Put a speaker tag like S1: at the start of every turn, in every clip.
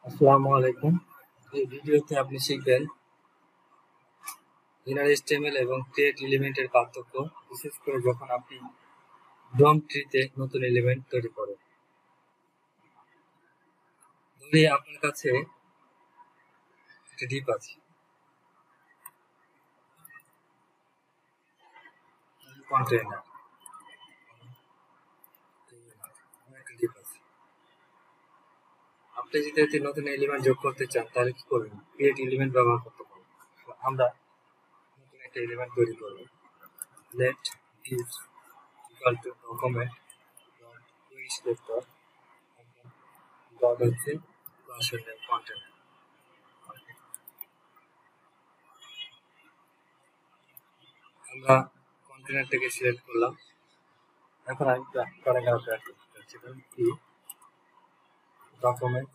S1: আসসালামু আলাইকুম। এই ভিডিওতে আপনি শিখবেন ইনার HTML এবং ক্রিয়েট এলিমেন্টের পার্থক্য, বিশেষ করে যখন আপনি ডম ট্রিতে নতুন এলিমেন্ট তৈরি করেন। ধরি আপনার কাছে একটা ডিপ আছে, কন্টেইনার একটা ডিপ আছে। আপনি যদি এতে নতুন এলিমেন্ট যোগ করতে চান তাহলে কি করবেন? ক্রিয়েট এলিমেন্ট ব্যবহার করতে পারবেন। আমরা নতুন একটা এলিমেন্ট তৈরি করব। Let div equal to document dot selector dot হচ্ছে ক্লাসের নেম কন্টেইনার। আমরা কন্টেইনারটাকে সিলেক্ট করলাম। এখন আমি প্যারাগ্রাফ অ্যাড করতে চাচ্ছি, ধরুন কি ডকুমেন্ট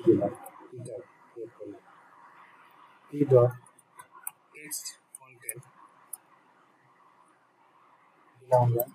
S1: দিলাম, কি ডট টেক্সট কন্টেন্ট দিলাম আমরা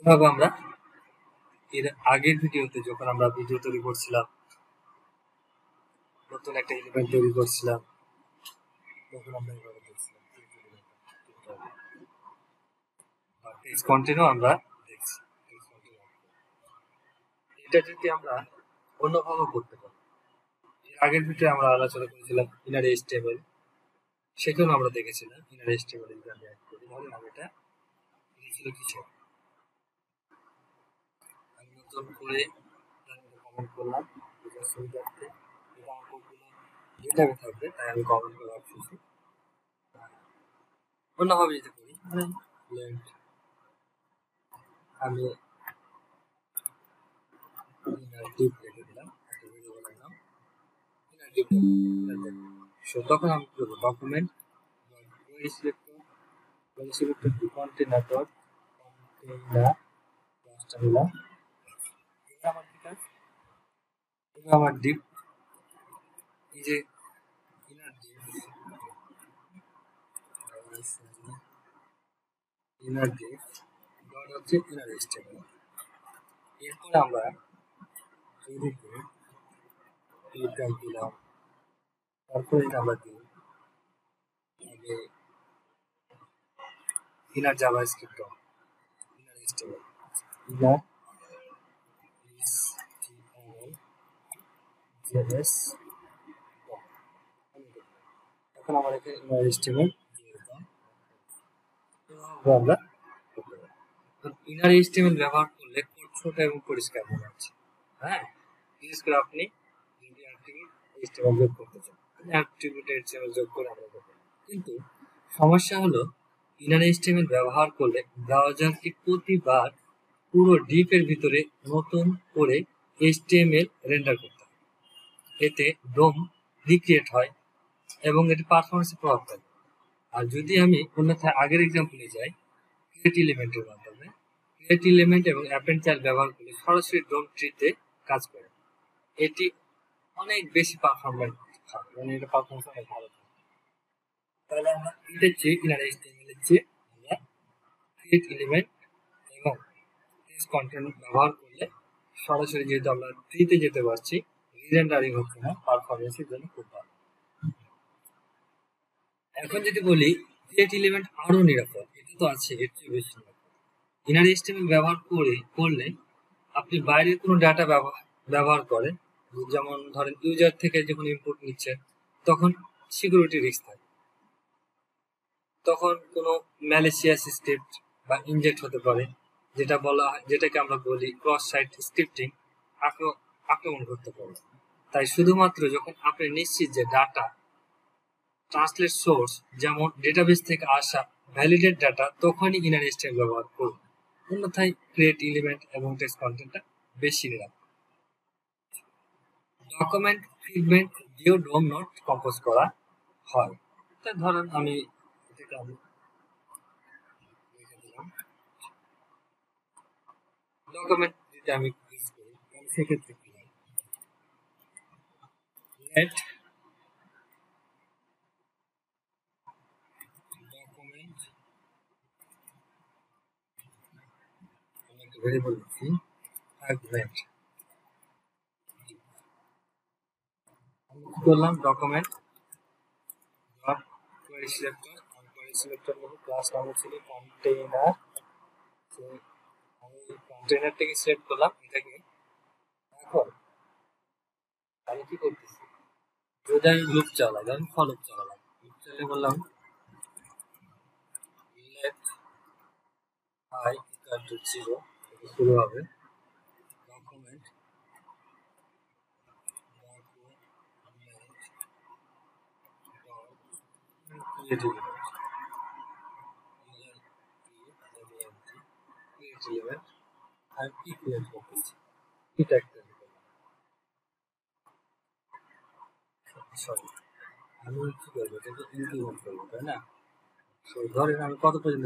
S1: এভাবে আমরা এর আগের ভিডিওতে যখন আমরা ভিডিও তৈরি করছিলাম, নতুন একটা এলিমেন্ট তৈরি করছিলাম, তখন আমরা এভাবে দেখছিলাম টেক্সট কন্টেন্টও আমরা দেখছি। এটা যদি আমরা অন্যভাবে করতে পারি, এর আগের ভিডিও আমরা আলোচনা করেছিলাম ইনার HTML, সেখানেও আমরা দেখেছিলাম ইনার HTML যদি আমি অ্যাড করি তাহলে আমি এটা লিখছিল কিছু আমি নতুন করে কমেন্ট করলাম, এটা সুবিধার্থে এটা আমার কোডগুলো ডেটাবে থাকবে, তাই আমি কমেন্ট করে রাখছি। অন্যভাবে যদি করি লেন্থ আমি ডিপ রেখে দিলাম, একটা ভেরিয়েবলের নাম ডিপ। তখন আমি কি করবো? Document selector container dot container ক্লাসটা দিলাম। এটা আমার ঠিক আছে, এটা আমার ডিপ। এই যে inner deep, inner deep dot হচ্ছে ইনার HTML। এরপর আমরা এইটা দিলাম, তারপরে এটা আমরা দিই আগে inner JavaScript dot inner HTML inner JS। এখন আমার এখানে ইনার HTML আমরা ইনার HTML ব্যবহার করলে কোড ছোট এবং পরিষ্কার মনে হচ্ছে। হ্যাঁ, বিশেষ করে আপনি যদি HTML যোগ করতে চান, HTML যোগ করে আমরা করতে। কিন্তু সমস্যা হলো ইনার HTML ব্যবহার করলে ব্রাউজারকে প্রতিবার পুরো ডিপের ভিতরে নতুন করে HTML রেন্ডার করতে হয়। এতে ডোম রিক্রিয়েট হয় এবং এটি পারফরমেন্সে প্রভাব ফেলে। আর যদি আমি অন্যথায় আগের এক্সাম্পলে যাই, ক্রিয়েট এলিমেন্টের মাধ্যমে ক্রিয়েট এলিমেন্ট এবং অ্যাপেন্ড চাইল্ড ব্যবহার করে সরাসরি ডোম ট্রিতে কাজ করে, এটি অনেক বেশি পারফরমেন্স হয়, মানে এটা পারফরমেন্স অনেক ভালো থাকে। তাহলে আমরা এটার চেয়ে ইনার HTML এর চেয়ে আমরা ক্রিয়েট এলিমেন্ট এবং টেক্সট কন্টেন্ট ব্যবহার করলে সরাসরি যেহেতু আমরা ট্রিতে যেতে পারছি, রিরেন্ডারিং হচ্ছে না, পারফরমেন্সের জন্য খুব ভালো। এখন যদি বলি ক্রিয়েট এলিমেন্ট আরো নিরাপদ, এটা তো আছে, এর চেয়ে বেশি নিরাপদ। ইনার HTML ব্যবহার করলে আপনি বাইরের কোনো ডাটা ব্যবহার করেন, যেমন ধরেন ইউজার থেকে যখন ইনপুট নিচ্ছেন তখন সিকিউরিটি রিস্ক থাকে, তখন কোনো ম্যালিসিয়াস স্ক্রিপ্ট বা ইনজেক্ট হতে পারে, যেটাকে আমরা বলি ক্রস সাইট স্ক্রিপ্টিং, আক্রমণ করতে পারে। তাই শুধুমাত্র যখন আপনি নিশ্চিত যে ডাটা ট্রান্সলেট সোর্স, যেমন ডেটাবেস থেকে আসা ভ্যালিডেট ডাটা, তখনই ইনার HTML ব্যবহার করুন। অন্যথায় ক্রিয়েট এলিমেন্ট এবং টেক্সট কন্টেন্টটা বেশি নিরাপদ। ডকুমেন্ট ফ্রেগমেন্ট দিয়েও ডোম নোট কম্পোজ করা হয়। ধরেন আমি লিখে দিলাম ডকুমেন্ট যদি আমি ইউজ করি সেক্ষেত্রে কি হয়, লেট ডকুমেন্ট আমি একটা ভেরিয়েবল লিখছি ফ্রেগমেন্ট, আমি কি করলাম ডকুমেন্ট ডট কোয়েরি সিলেক্টর, আমি কোয়েরি সিলেক্টর নেব, ক্লাস নাম ছিল কন্টেইনার, আমি কন্টেইনারটাকে সিলেক্ট করলাম এটাকে। এখন আমি কি করতেছি, যদি আমি লুপ চালাই, আমি ফর লুপ চালালাম, লুপ চালিয়ে বললাম লেট I equal to 0 শুরু হবে ডকুমেন্ট create element আমি কি ক্রিয়েট করতেছি এটা একটা সরি আমি কি করবো এটাকে ইনক্রিমেন্ট করবো তাই না। তো ধরেন আমি কত পর্যন্ত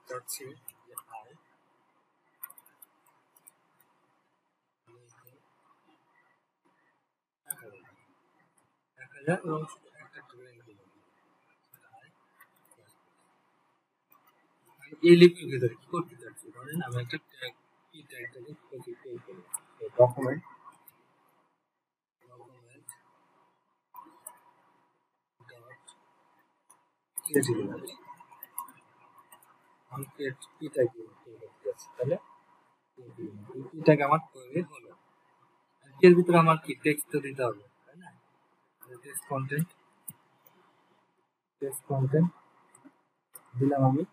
S1: চাচ্ছি যে I 1000 এবং একটা এই লিপের ভিতরে কি করতে চাচ্ছি, ধরেন আমি একটা ট্যাগ কি ট্যাগটাকে কপি করব, ডকুমেন্ট ডট ক্রিয়েট এলিমেন্ট, আমি ক্রিয়েট কি ট্যাগ করতে যাচ্ছি, তাহলে কি ট্যাগ আমার তৈরি হলো। এর ভিতরে আমার কি টেক্সট দিতে হবে তাই না, টেক্সট কন্টেন্ট দিলাম আমি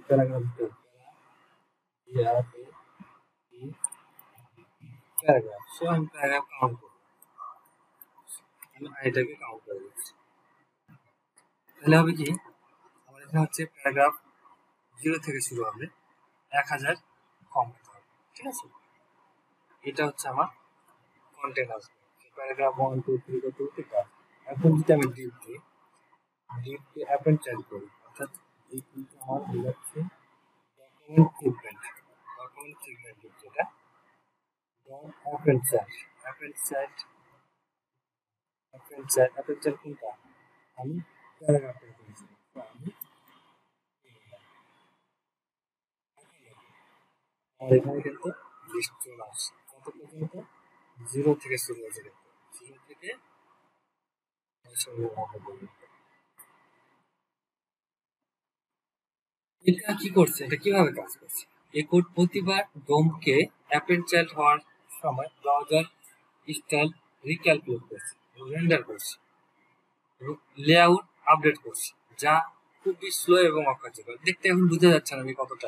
S1: প্যারাগ্রাফ প্যারাগ্রাফ, সো আমি প্যারাগ্রাফ কাউন্ট করব, আমি এটাকে কাউন্ট করে দিচ্ছি, তাহলে হবে কি আমার এখানে হচ্ছে প্যারাগ্রাফ 0 থেকে শুরু হবে 1000 কম হতে হবে, ঠিক আছে। এটা হচ্ছে আমার কন্টেন্ট আসবে প্যারাগ্রাফ 1 2 3 করতে পারে। এখন যদি আমি ডিপকে অ্যাপেন্ড চাইল্ড করি, অর্থাৎ এই কিন্তু আমার হয়ে যাচ্ছে ডকুমেন্ট ফ্রেগমেন্ট যেটা অ্যাপেন্ড চাইল্ড কোনটা আমি প্যারাগ্রাফটা করেছি, আমি আর এখানে কিন্তু লিস্ট চলে আসছে কত পর্যন্ত 0 থেকে শুরু হয়েছে, 0 থেকে এটা কি করছে, এটা কিভাবে কাজ করছে, এই কোড প্রতিবার ডোমকে অ্যাপেন্ড চাইল্ড হওয়ার সময় ব্রাউজার স্টাইল রিক্যালকুলেট করছে, রেন্ডার করছে, লেআউট আপডেট করছে, যা খুবই স্লো এবং অকার্যকর। দেখতে এখন বোঝা যাচ্ছে না আমি কতটা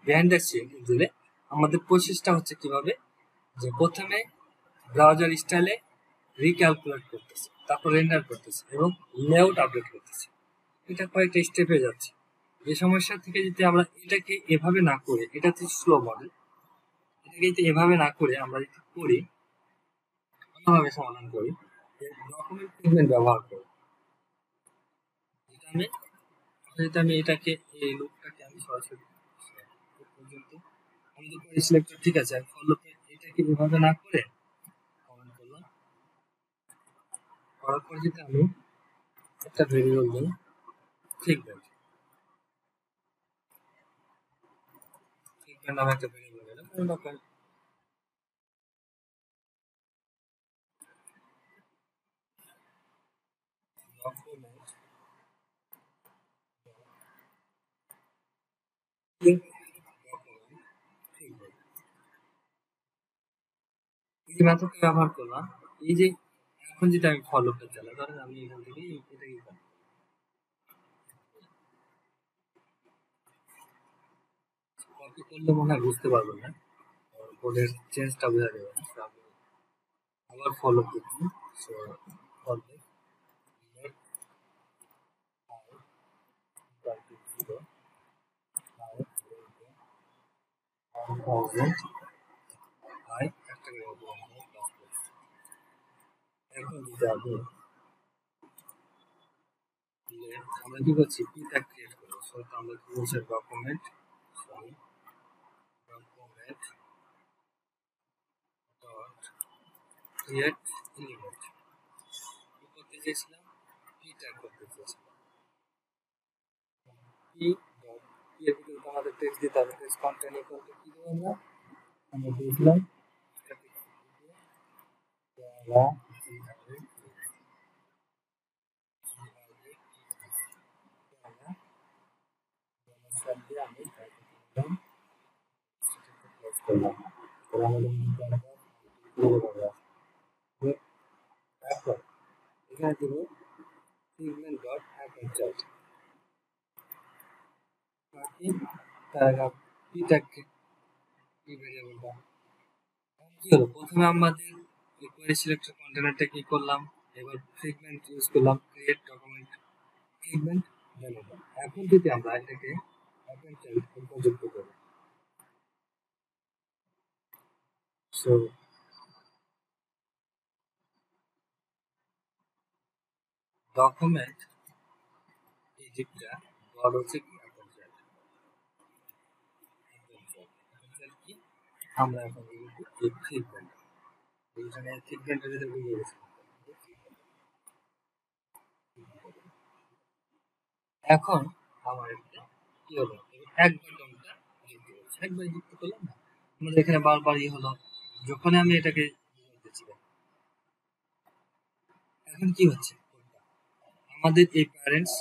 S1: বিহাইন্ড দ্য সিন জুড়ে আমাদের প্রসেসটা হচ্ছে কিভাবে, যে প্রথমে ব্রাউজার স্টাইলে রিক্যালকুলেট করতেছে, তারপর রেন্ডার করতেছে এবং লেআউট আপডেট করতেছে, এটা কয়েকটা স্টেপে যাচ্ছে। এই সমস্যা থেকে যদি আমরা এটাকে এভাবে না করে, এটা হচ্ছে স্লো মডেল, এটাকে যদি এভাবে না করে আমরা যদি করি অন্যভাবে সমাধান করি, ডকুমেন্ট ফ্রেগমেন্ট ব্যবহার করি, যেটা আমি এটাকে এই লুপটাকে আমি সরাসরি পর্যন্ত আমি তো কোয়েরি সিলেক্টর ঠিক আছে, আমি ফর লুপে এটাকে এভাবে না করে কমেন্ট করলাম, করার পর যদি আমি একটা ভেরিয়েবল দিই ফ্রেগমেন্ট নামে একটা ভেরিয়েবল দিলাম, এই মেথডটা ব্যবহার করলাম। এই যে এখন যদি আমি ফর লুপটা চালাই, ধরেন আমি এখান থেকে এটাকে কপি করলে মনে হয় বুঝতে পারবেন না, কোডের চেঞ্জটা বোঝা যাবে না, আমি আবার ফর লুপ দিচ্ছি, সো ফর লুপ 1000 I একটা করে এখন যদি আমি আমরা কি করছি পি ট্যাগ ক্রিয়েট করবো সো আমরা কি বলছি ডকুমেন্ট ডট ক্রিয়েট এলিমেন্ট কি করতে চেয়েছিলাম পি ট্যাগ করতে চেয়েছিলাম পি ডট পি এর ভিতরে তো আমাদের টেক্সট দিতে হবে টেক্সট কন্টেন্ট ইকুয়াল টু কি দেবো আমরা দিয়েছিলাম আমি এখন এখানে দিব pigment dot append child বাকি প্যারাগ্রাফ কি ট্যাগকে কি ভেরিয়েবলটা কি হলো প্রথমে আমাদের কোয়েরি সিলেক্টর কন্টেনারটা কি করলাম এবার ফিগমেন্ট ইউজ করলাম ক্রিয়েট ডকুমেন্ট ফিগমেন্ট ভ্যালুটা এখন যদি আমরা এটাকে append child যুক্ত করি সো ডকুমেন্ট এই যেটা বড় হচ্ছে কি append child কি আমরা এখন এই ফিগমেন্ট এইখানে ফিগমেন্টের ভিতরে বুঝে গেছি এখন আমার একটা কি হলো একবার ডমটা যুক্ত করছি একবার যুক্ত করলাম না আমাদের এখানে বারবার হলো যখন আমি এটাকে এখন কি হচ্ছে আমাদের এই প্যারেন্টস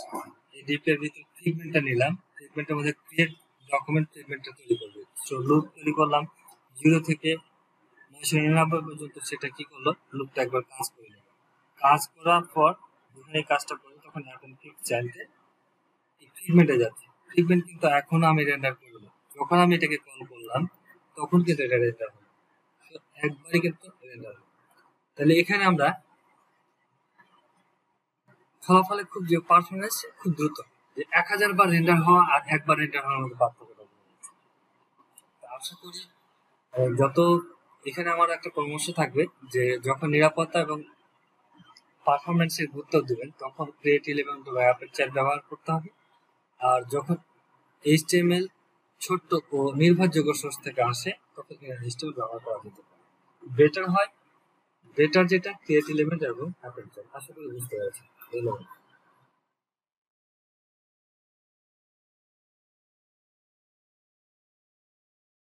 S1: এই ডিপের ভিতরে ফিগমেন্টটা নিলাম ফিগমেন্টের মধ্যে ক্রিয়েট ডকুমেন্ট ফিগমেন্টটা তৈরি করবে সো লুপ তৈরি করলাম 0 থেকে 999 পর্যন্ত সেটা কি করলো লুপটা একবার কাজ করে নিল কাজ করার পর যখন এই কাজটা করবে তখন এখন ঠিক চাইল্ডে ফিগমেন্টে যাচ্ছে ফিগমেন্ট কিন্তু এখন আমি রেন্ডার করব যখন আমি এটাকে কল করলাম তখন কিন্তু এটা রেন্ডার হবে একবারই কিন্তু রেন্ডার হবে তাহলে এখানে আমরা ফলাফলে খুব যে পারফরমেন্স খুব দ্রুত যে 1000 বার রেন্ডার হওয়া আর একবার রেন্ডার হওয়ার মধ্যে পার্থক্য আশা করি যত এখানে আমার একটা পরামর্শ থাকবে যে যখন নিরাপত্তা এবং পারফরমেন্সের গুরুত্ব দিবেন তখন ক্রিয়েট এলিমেন্ট বা অ্যাপের চ্যাট ব্যবহার করতে হবে আর যখন এইচটিএমএল ছোট্ট ও নির্ভরযোগ্য সোর্স থেকে আসে তখন এইচটিএমএল ব্যবহার করা যেতে পারে বেটার হয় বেটার যেটা ক্রিয়েট এলিমেন্ট এবং অ্যাপের চ্যাট আশা করি বুঝতে পেরেছি ধন্যবাদ